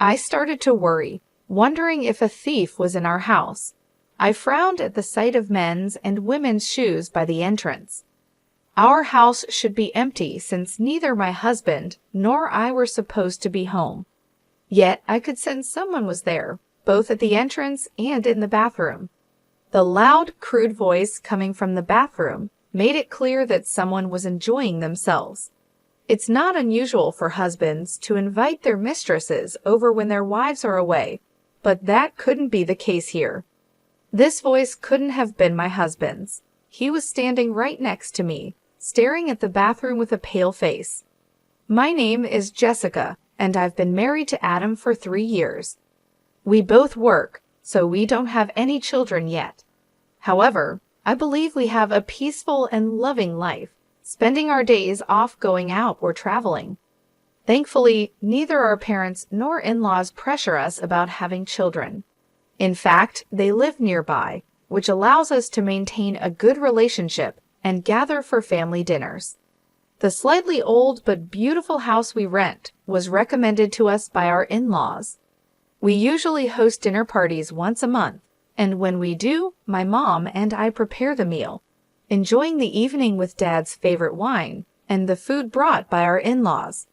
I started to worry, wondering if a thief was in our house. I frowned at the sight of men's and women's shoes by the entrance. Our house should be empty since neither my husband nor I were supposed to be home. Yet I could sense someone was there, both at the entrance and in the bathroom. The loud, crude voice coming from the bathroom made it clear that someone was enjoying themselves. It's not unusual for husbands to invite their mistresses over when their wives are away, but that couldn't be the case here. This voice couldn't have been my husband's. He was standing right next to me, staring at the bathroom with a pale face. My name is Jessica, and I've been married to Adam for 3 years. We both work, so we don't have any children yet. However, I believe we have a peaceful and loving life, spending our days off going out or traveling. Thankfully, neither our parents nor in-laws pressure us about having children. In fact, they live nearby, which allows us to maintain a good relationship and gather for family dinners. The slightly old but beautiful house we rent was recommended to us by our in-laws. We usually host dinner parties once a month, and when we do, my mom and I prepare the meal, enjoying the evening with Dad's favorite wine and the food brought by our in-laws.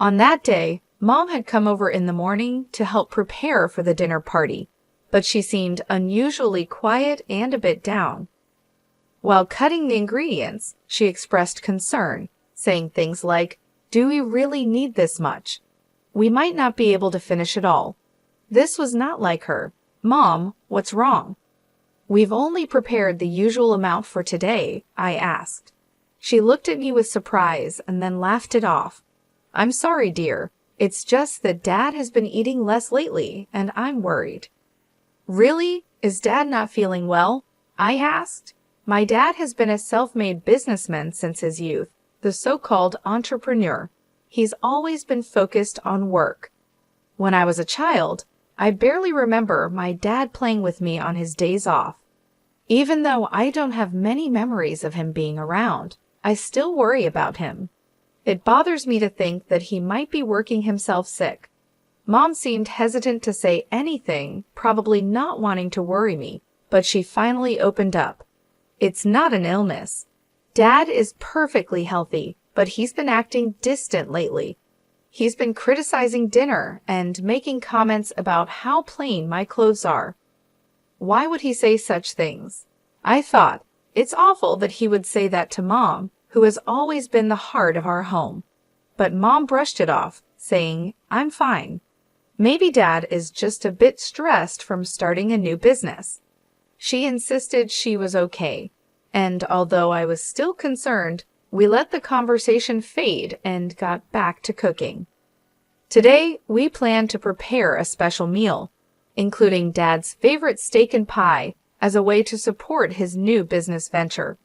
On that day, Mom had come over in the morning to help prepare for the dinner party, but she seemed unusually quiet and a bit down. While cutting the ingredients, she expressed concern, saying things like, "Do we really need this much? We might not be able to finish it all." This was not like her. "Mom, what's wrong?" "We've only prepared the usual amount for today," I asked. She looked at me with surprise and then laughed it off. "I'm sorry, dear. It's just that Dad has been eating less lately, and I'm worried." "Really? Is Dad not feeling well?" I asked. My dad has been a self-made businessman since his youth, the so-called entrepreneur. He's always been focused on work. When I was a child, I barely remember my dad playing with me on his days off. Even though I don't have many memories of him being around, I still worry about him. It bothers me to think that he might be working himself sick. Mom seemed hesitant to say anything, probably not wanting to worry me, but she finally opened up. "It's not an illness. Dad is perfectly healthy, but he's been acting distant lately. He's been criticizing dinner and making comments about how plain my clothes are." Why would he say such things? I thought, it's awful that he would say that to Mom, who has always been the heart of our home. But Mom brushed it off, saying, "I'm fine. Maybe Dad is just a bit stressed from starting a new business." She insisted she was okay, and although I was still concerned, we let the conversation fade and got back to cooking. Today, we plan to prepare a special meal, including Dad's favorite steak and pie as a way to support his new business venture.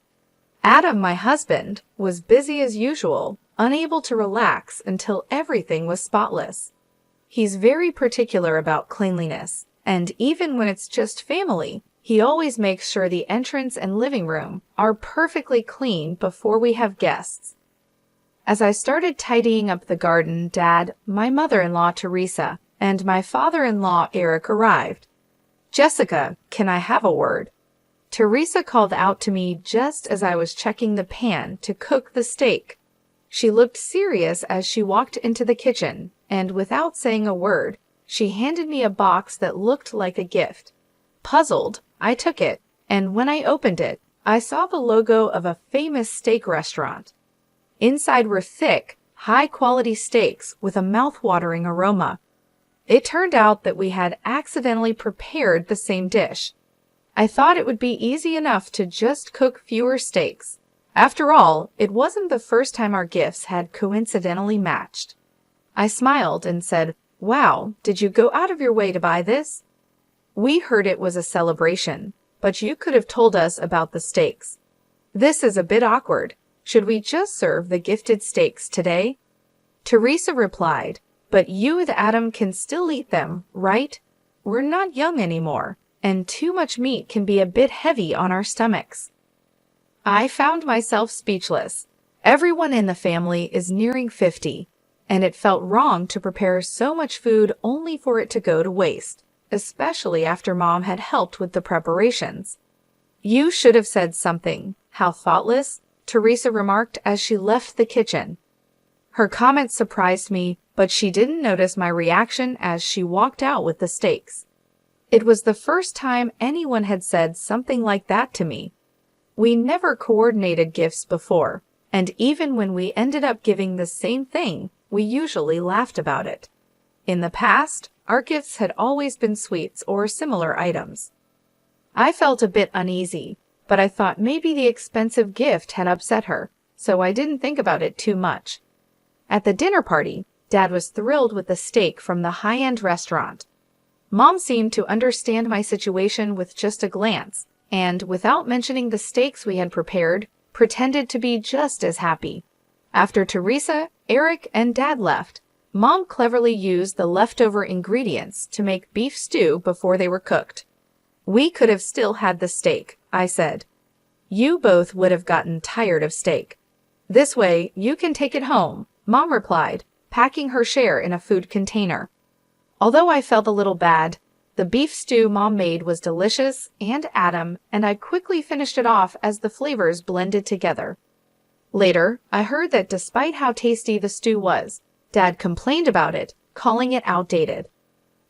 Adam, my husband, was busy as usual, unable to relax until everything was spotless. He's very particular about cleanliness, and even when it's just family, he always makes sure the entrance and living room are perfectly clean before we have guests. As I started tidying up the garden, Dad, my mother-in-law Teresa, and my father-in-law Eric arrived. "Jessica, can I have a word?" Teresa called out to me just as I was checking the pan to cook the steak. She looked serious as she walked into the kitchen, and without saying a word, she handed me a box that looked like a gift. Puzzled, I took it, and when I opened it, I saw the logo of a famous steak restaurant. Inside were thick, high-quality steaks with a mouth-watering aroma. It turned out that we had accidentally prepared the same dish. I thought it would be easy enough to just cook fewer steaks. After all, it wasn't the first time our gifts had coincidentally matched. I smiled and said, "Wow, did you go out of your way to buy this?" "We heard it was a celebration, but you could have told us about the steaks. This is a bit awkward. Should we just serve the gifted steaks today?" Teresa replied, "But you and Adam can still eat them, right? We're not young anymore, and too much meat can be a bit heavy on our stomachs." I found myself speechless. Everyone in the family is nearing 50. and it felt wrong to prepare so much food only for it to go to waste, especially after Mom had helped with the preparations. "You should have said something. How thoughtless," Teresa remarked as she left the kitchen. Her comment surprised me, but she didn't notice my reaction as she walked out with the steaks. It was the first time anyone had said something like that to me. We never coordinated gifts before, and even when we ended up giving the same thing, we usually laughed about it. In the past, our gifts had always been sweets or similar items. I felt a bit uneasy, but I thought maybe the expensive gift had upset her, so I didn't think about it too much. At the dinner party, Dad was thrilled with the steak from the high-end restaurant. Mom seemed to understand my situation with just a glance, and, without mentioning the steaks we had prepared, pretended to be just as happy. After Teresa, Eric, and Dad left, Mom cleverly used the leftover ingredients to make beef stew before they were cooked. "We could have still had the steak," I said. "You both would have gotten tired of steak. This way, you can take it home," Mom replied, packing her share in a food container. Although I felt a little bad, the beef stew Mom made was delicious and I quickly finished it off as the flavors blended together. Later, I heard that despite how tasty the stew was, Dad complained about it, calling it outdated.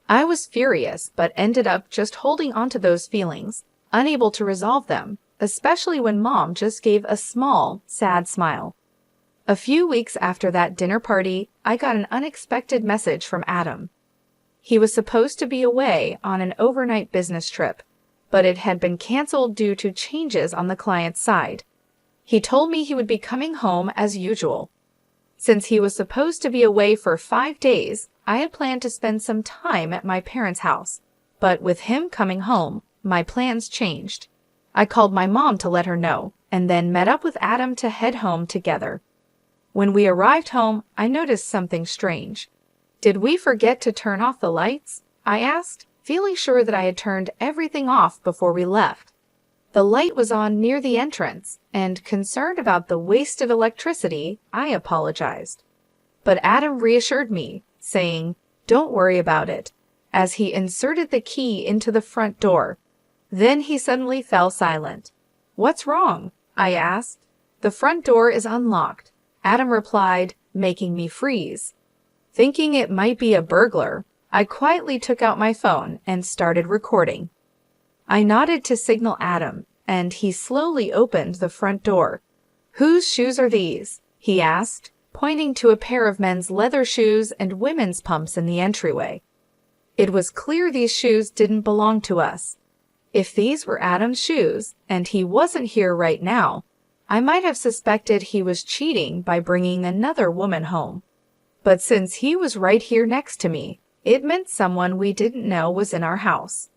I was furious, but ended up just holding onto those feelings, unable to resolve them, especially when Mom just gave a small, sad smile. A few weeks after that dinner party, I got an unexpected message from Adam. He was supposed to be away on an overnight business trip, but it had been canceled due to changes on the client's side. He told me he would be coming home as usual. Since he was supposed to be away for 5 days, I had planned to spend some time at my parents' house, but with him coming home, my plans changed. I called my mom to let her know, and then met up with Adam to head home together. When we arrived home, I noticed something strange. "Did we forget to turn off the lights?" I asked, feeling sure that I had turned everything off before we left. The light was on near the entrance, and concerned about the waste of electricity, I apologized. But Adam reassured me, saying, "Don't worry about it," as he inserted the key into the front door. Then he suddenly fell silent. "What's wrong?" I asked. "The front door is unlocked," Adam replied, making me freeze. Thinking it might be a burglar, I quietly took out my phone and started recording. I nodded to signal Adam, and he slowly opened the front door. "Whose shoes are these?" he asked, pointing to a pair of men's leather shoes and women's pumps in the entryway. It was clear these shoes didn't belong to us. If these were Adam's shoes, and he wasn't here right now, I might have suspected he was cheating by bringing another woman home. But since he was right here next to me, it meant someone we didn't know was in our house.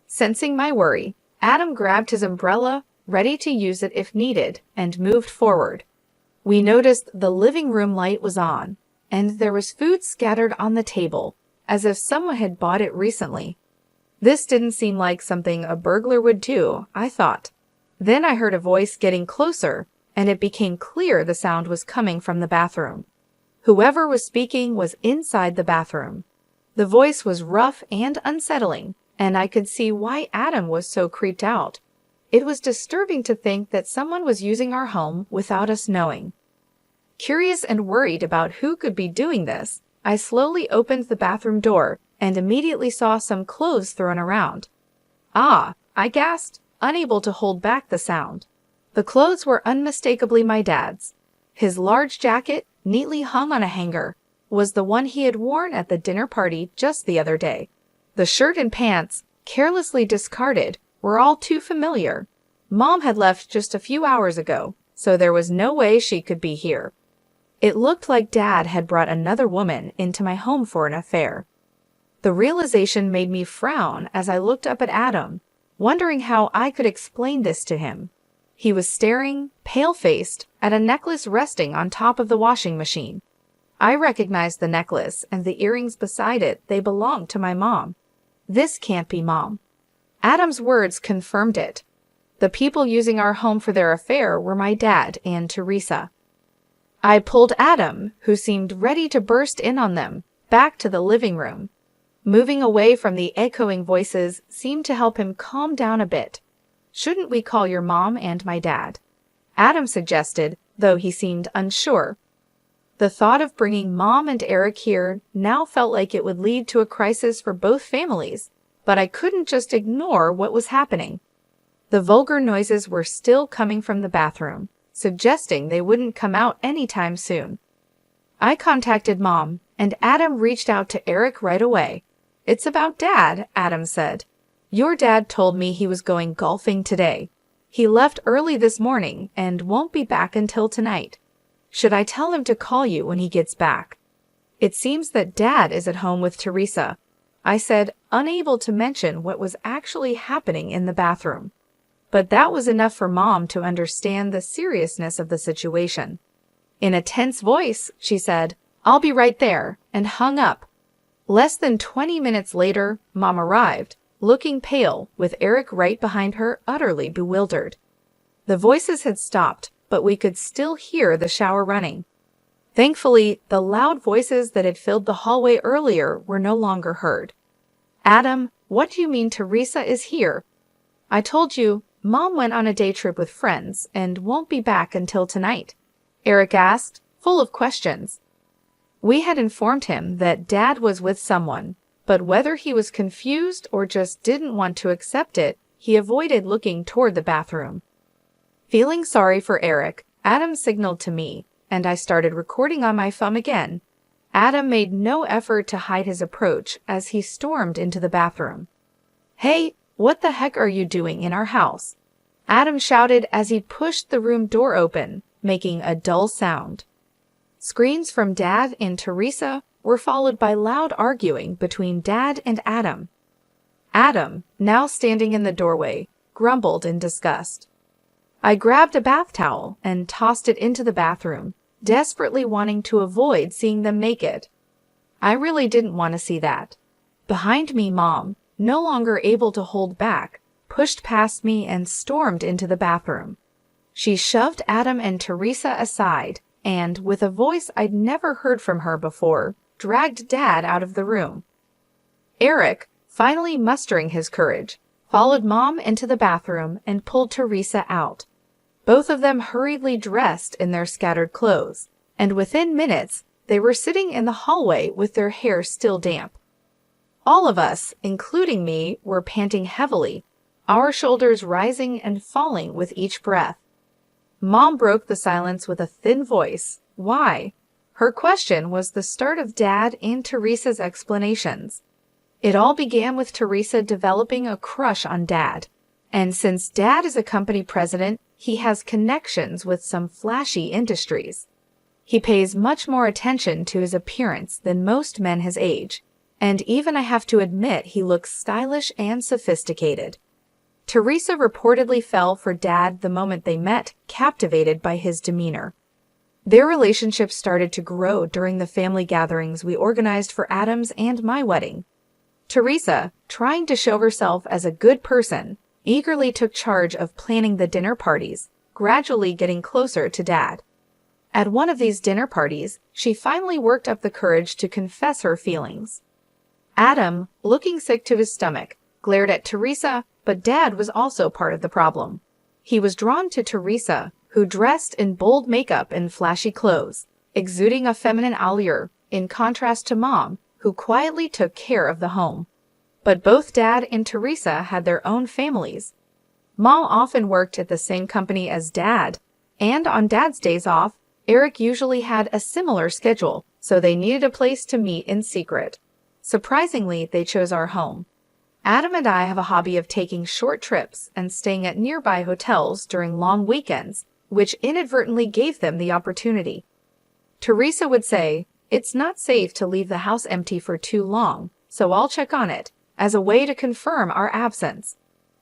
Sensing my worry, Adam grabbed his umbrella, ready to use it if needed, and moved forward. We noticed the living room light was on, and there was food scattered on the table, as if someone had bought it recently. This didn't seem like something a burglar would do, I thought. Then I heard a voice getting closer, and it became clear the sound was coming from the bathroom. Whoever was speaking was inside the bathroom. The voice was rough and unsettling, and I could see why Adam was so creeped out. It was disturbing to think that someone was using our home without us knowing. Curious and worried about who could be doing this, I slowly opened the bathroom door and immediately saw some clothes thrown around. "Ah!" I gasped, unable to hold back the sound. The clothes were unmistakably my dad's. His large jacket, neatly hung on a hanger, was the one he had worn at the dinner party just the other day. The shirt and pants, carelessly discarded, were all too familiar. Mom had left just a few hours ago, so there was no way she could be here. It looked like Dad had brought another woman into my home for an affair. The realization made me frown as I looked up at Adam, wondering how I could explain this to him. He was staring, pale-faced, at a necklace resting on top of the washing machine. I recognized the necklace and the earrings beside it. They belonged to my mom. "This can't be Mom." Adam's words confirmed it. The people using our home for their affair were my dad and Teresa. I pulled Adam, who seemed ready to burst in on them, back to the living room. Moving away from the echoing voices seemed to help him calm down a bit. "Shouldn't we call your mom and my dad?" Adam suggested, though he seemed unsure. The thought of bringing Mom and Eric here now felt like it would lead to a crisis for both families, but I couldn't just ignore what was happening. The vulgar noises were still coming from the bathroom, suggesting they wouldn't come out anytime soon. I contacted Mom, and Adam reached out to Eric right away. "It's about Dad," Adam said. "Your dad told me he was going golfing today. He left early this morning and won't be back until tonight. Should I tell him to call you when he gets back?" It seems that Dad is at home with Teresa, I said, unable to mention what was actually happening in the bathroom. But that was enough for Mom to understand the seriousness of the situation. In a tense voice, she said, "I'll be right there," and hung up. Less than 20 minutes later, Mom arrived, looking pale, with Eric right behind her, utterly bewildered. The voices had stopped, but we could still hear the shower running. Thankfully, the loud voices that had filled the hallway earlier were no longer heard. "Adam, what do you mean Teresa is here?" "I told you, Mom went on a day trip with friends and won't be back until tonight," Eric asked, full of questions. We had informed him that Dad was with someone, but whether he was confused or just didn't want to accept it, he avoided looking toward the bathroom. Feeling sorry for Eric, Adam signaled to me, and I started recording on my phone again. Adam made no effort to hide his approach as he stormed into the bathroom. "Hey, what the heck are you doing in our house?" Adam shouted as he pushed the room door open, making a dull sound. Screams from Dad and Teresa were followed by loud arguing between Dad and Adam. Adam, now standing in the doorway, grumbled in disgust. I grabbed a bath towel and tossed it into the bathroom, desperately wanting to avoid seeing them naked. I really didn't want to see that. Behind me, Mom, no longer able to hold back, pushed past me and stormed into the bathroom. She shoved Adam and Teresa aside and, with a voice I'd never heard from her before, dragged Dad out of the room. Eric, finally mustering his courage, followed Mom into the bathroom and pulled Teresa out. Both of them hurriedly dressed in their scattered clothes, and within minutes they were sitting in the hallway with their hair still damp. All of us, including me, were panting heavily, our shoulders rising and falling with each breath. Mom broke the silence with a thin voice. "Why?" Her question was the start of Dad and Teresa's explanations. It all began with Teresa developing a crush on Dad. And since Dad is a company president, he has connections with some flashy industries. He pays much more attention to his appearance than most men his age, and even I have to admit he looks stylish and sophisticated. Teresa reportedly fell for Dad the moment they met, captivated by his demeanor. Their relationship started to grow during the family gatherings we organized for Adam's and my wedding. Teresa, trying to show herself as a good person, eagerly took charge of planning the dinner parties, gradually getting closer to Dad. At one of these dinner parties, she finally worked up the courage to confess her feelings. Adam, looking sick to his stomach, glared at Teresa, but Dad was also part of the problem. He was drawn to Teresa, who dressed in bold makeup and flashy clothes, exuding a feminine allure, in contrast to Mom, who quietly took care of the home. But both Dad and Teresa had their own families. Mom often worked at the same company as Dad, and on Dad's days off, Eric usually had a similar schedule, so they needed a place to meet in secret. Surprisingly, they chose our home. Adam and I have a hobby of taking short trips and staying at nearby hotels during long weekends, which inadvertently gave them the opportunity. Teresa would say, "It's not safe to leave the house empty for too long, so I'll check on it," as a way to confirm our absence.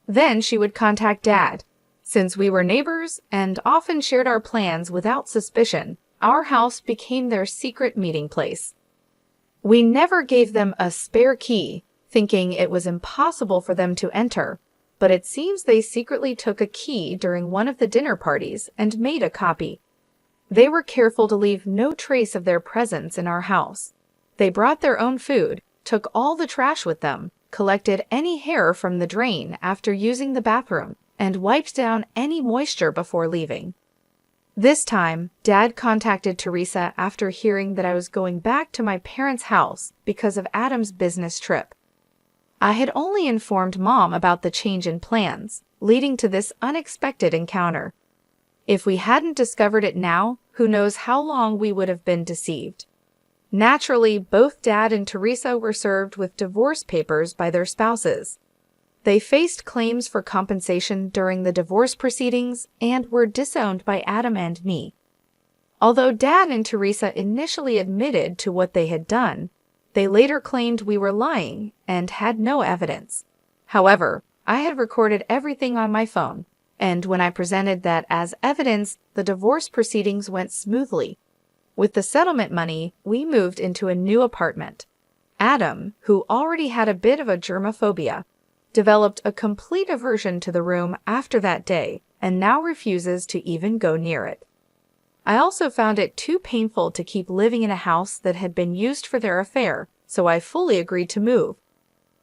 Then she would contact Dad. Since we were neighbors and often shared our plans without suspicion, our house became their secret meeting place. We never gave them a spare key, thinking it was impossible for them to enter, but it seems they secretly took a key during one of the dinner parties and made a copy. They were careful to leave no trace of their presence in our house. They brought their own food, took all the trash with them, collected any hair from the drain after using the bathroom, and wiped down any moisture before leaving. This time, Dad contacted Teresa after hearing that I was going back to my parents' house because of Adam's business trip. I had only informed Mom about the change in plans, leading to this unexpected encounter. If we hadn't discovered it now, who knows how long we would have been deceived. Naturally, both Dad and Teresa were served with divorce papers by their spouses. They faced claims for compensation during the divorce proceedings and were disowned by Adam and me. Although Dad and Teresa initially admitted to what they had done, they later claimed we were lying and had no evidence. However, I had recorded everything on my phone, and when I presented that as evidence, the divorce proceedings went smoothly. With the settlement money, we moved into a new apartment. Adam, who already had a bit of a germophobia, developed a complete aversion to the room after that day and now refuses to even go near it. I also found it too painful to keep living in a house that had been used for their affair, so I fully agreed to move.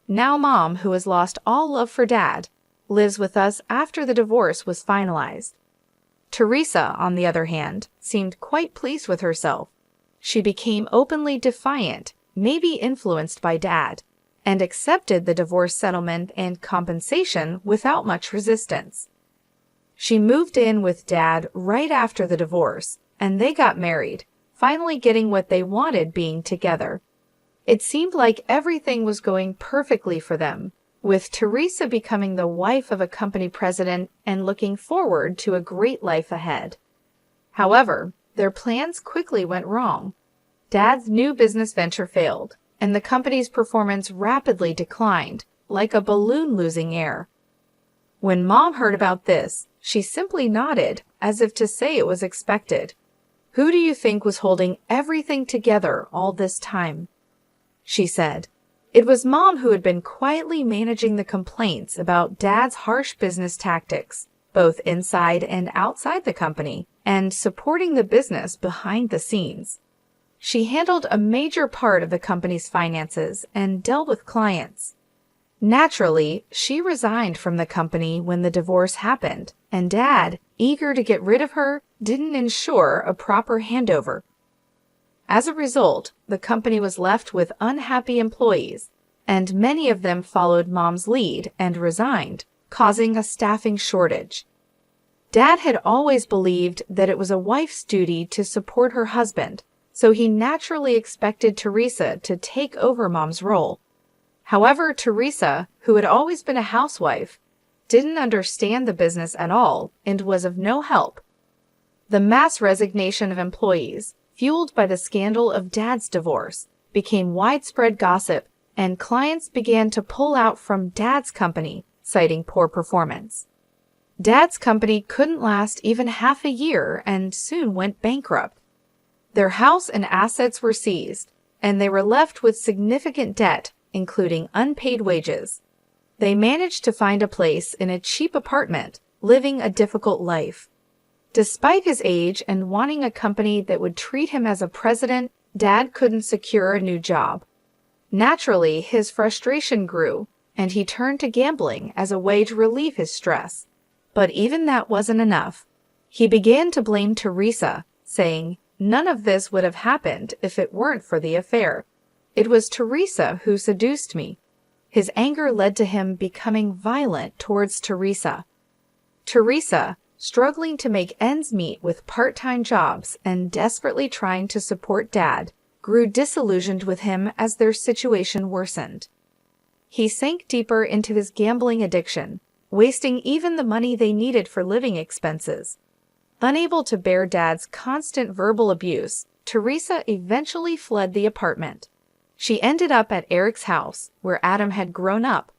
Now Mom, who has lost all love for Dad, lives with us after the divorce was finalized. Teresa, on the other hand, seemed quite pleased with herself. She became openly defiant, maybe influenced by Dad, and accepted the divorce settlement and compensation without much resistance. She moved in with Dad right after the divorce, and they got married, finally getting what they wanted being together. It seemed like everything was going perfectly for them, with Teresa becoming the wife of a company president and looking forward to a great life ahead. However, their plans quickly went wrong. Dad's new business venture failed, and the company's performance rapidly declined, like a balloon losing air. When Mom heard about this, she simply nodded, as if to say it was expected. "Who do you think was holding everything together all this time?" she said. It was Mom who had been quietly managing the complaints about Dad's harsh business tactics, both inside and outside the company, and supporting the business behind the scenes. She handled a major part of the company's finances and dealt with clients. Naturally, she resigned from the company when the divorce happened, and Dad, eager to get rid of her, didn't ensure a proper handover. As a result, the company was left with unhappy employees, and many of them followed Mom's lead and resigned, causing a staffing shortage. Dad had always believed that it was a wife's duty to support her husband, so he naturally expected Teresa to take over Mom's role. However, Teresa, who had always been a housewife, didn't understand the business at all and was of no help. The mass resignation of employees, fueled by the scandal of Dad's divorce, became widespread gossip, and clients began to pull out from Dad's company, citing poor performance. Dad's company couldn't last even half a year and soon went bankrupt. Their house and assets were seized, and they were left with significant debt, including unpaid wages. They managed to find a place in a cheap apartment, living a difficult life. Despite his age and wanting a company that would treat him as a president, Dad couldn't secure a new job. Naturally, his frustration grew, and he turned to gambling as a way to relieve his stress. But even that wasn't enough. He began to blame Teresa, saying, "None of this would have happened if it weren't for the affair. It was Teresa who seduced me." His anger led to him becoming violent towards Teresa. Teresa, struggling to make ends meet with part-time jobs and desperately trying to support Dad, grew disillusioned with him as their situation worsened. He sank deeper into his gambling addiction, wasting even the money they needed for living expenses. Unable to bear Dad's constant verbal abuse, Teresa eventually fled the apartment. She ended up at Eric's house, where Adam had grown up.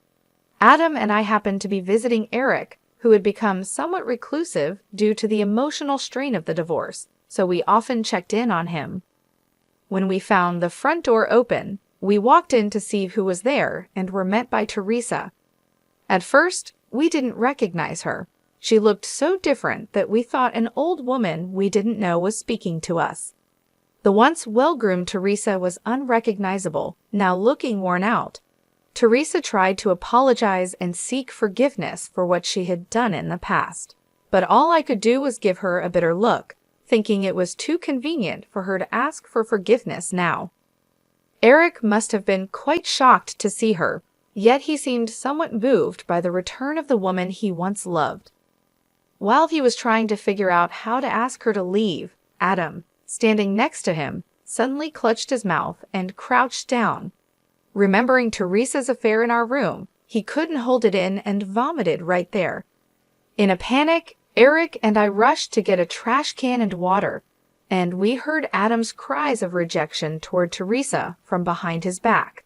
Adam and I happened to be visiting Eric, who had become somewhat reclusive due to the emotional strain of the divorce, so we often checked in on him. When we found the front door open, we walked in to see who was there and were met by Teresa. At first, we didn't recognize her. She looked so different that we thought an old woman we didn't know was speaking to us. The once well-groomed Teresa was unrecognizable, now looking worn out. Teresa tried to apologize and seek forgiveness for what she had done in the past. But all I could do was give her a bitter look, thinking it was too convenient for her to ask for forgiveness now. Eric must have been quite shocked to see her, yet he seemed somewhat moved by the return of the woman he once loved. While he was trying to figure out how to ask her to leave, Adam, standing next to him, suddenly clutched his mouth and crouched down. Remembering Teresa's affair in our room, he couldn't hold it in and vomited right there. In a panic, Eric and I rushed to get a trash can and water, and we heard Adam's cries of rejection toward Teresa from behind his back.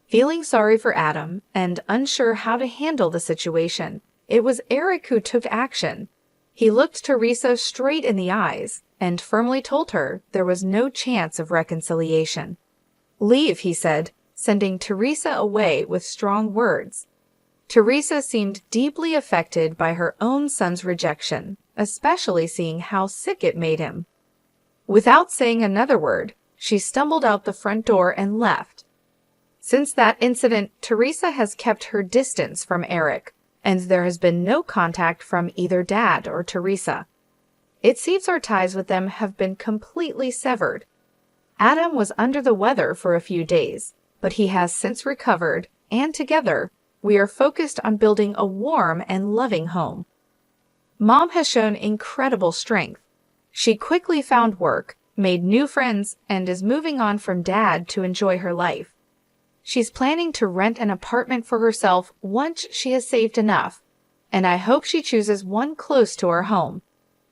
Feeling sorry for Adam and unsure how to handle the situation, it was Eric who took action. He looked Teresa straight in the eyes and firmly told her there was no chance of reconciliation. "Leave," he said, sending Teresa away with strong words. Teresa seemed deeply affected by her own son's rejection, especially seeing how sick it made him. Without saying another word, she stumbled out the front door and left. Since that incident, Teresa has kept her distance from Eric, and there has been no contact from either Dad or Teresa. It seems our ties with them have been completely severed. Adam was under the weather for a few days, but he has since recovered, and together, we are focused on building a warm and loving home. Mom has shown incredible strength. She quickly found work, made new friends, and is moving on from Dad to enjoy her life. She's planning to rent an apartment for herself once she has saved enough, and I hope she chooses one close to our home.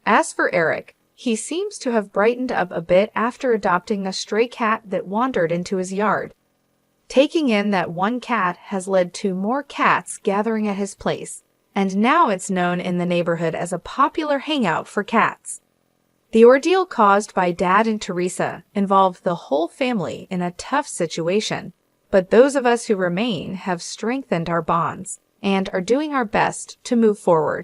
As for Eric, he seems to have brightened up a bit after adopting a stray cat that wandered into his yard. Taking in that one cat has led to more cats gathering at his place, and now it's known in the neighborhood as a popular hangout for cats. The ordeal caused by Dad and Teresa involved the whole family in a tough situation, but those of us who remain have strengthened our bonds and are doing our best to move forward.